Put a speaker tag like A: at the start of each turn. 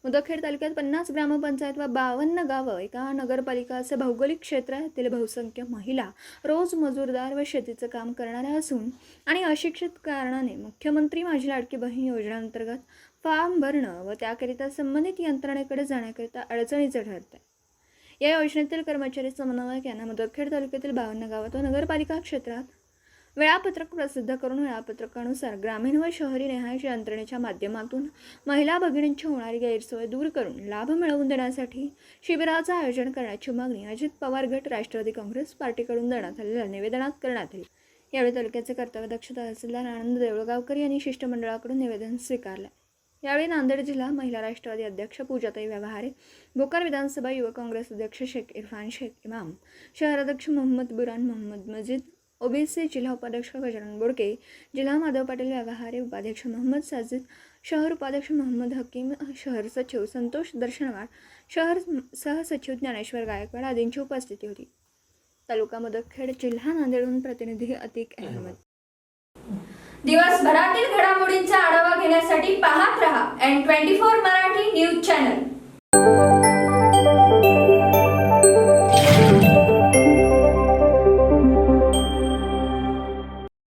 A: मुदखेड तालुक्यात 50 ग्रामपंचायत व 52 गावं एका नगरपालिका असे भौगोलिक क्षेत्रातील बहुसंख्य महिला रोज मजूरदार व शेतीचं काम करणाऱ्या असून आणि अशिक्षित कारणाने मुख्यमंत्री माझी लाडकी बहीण योजनेअंतर्गत फॉर्म भरणं व त्याकरिता संबंधित यंत्रणेकडे जाण्याकरिता अडचणीचं ठरत आहे। या योजनेतील कर्मचारी समन्वयक यांना मुदखेड तालुक्यातील 52 गावात व नगरपालिका क्षेत्रात वेळापत्रक प्रसिद्ध करून वेळापत्रकानुसार ग्रामीण व शहरी निहाय यंत्रणेच्या माध्यमातून महिला भगिनींची होणारी गैरसोय दूर करून लाभ मिळवून देण्यासाठी शिबिराचं आयोजन करण्याची मागणी अजित पवार गट राष्ट्रवादी काँग्रेस पार्टीकडून देण्यात आलेल्या निवेदनात करण्यात आली। यावेळी तालुक्याचे कर्तव्यदक्ष तहसीलदार आनंद देवळगावकर यांनी शिष्टमंडळाकडून निवेदन स्वीकारले। यावेळी नांदेड जिल्हा महिला राष्ट्रवादी अध्यक्ष पूजाताई व्यवहारे, भोकर विधानसभा युवक काँग्रेस अध्यक्ष शेख इरफान शेख इमाम, शहराध्यक्ष मोहम्मद बुरान मोहम्मद मजीद, ओबीसी जिल्हा उपाध्यक्ष गजानन बोडके, जिल्हा माधव पाटील व्यवहारे, उपाध्यक्ष मोहम्मद साजिद, शहर उपाध्यक्ष मोहम्मद हकीम, शहर सचिव संतोष दर्शनवाड, शहर सहसचिव ज्ञानेश्वर गायकवाड आदींची उपस्थिती होती। तालुका मुदखेड, जिल्हा नांदेडहून प्रतिनिधी अतिक अहमद।
B: दिवसभरातील घडामोडींचा आढावा घेण्यासाठी पाहत रहा N24 मराठी न्यूज चॅनल।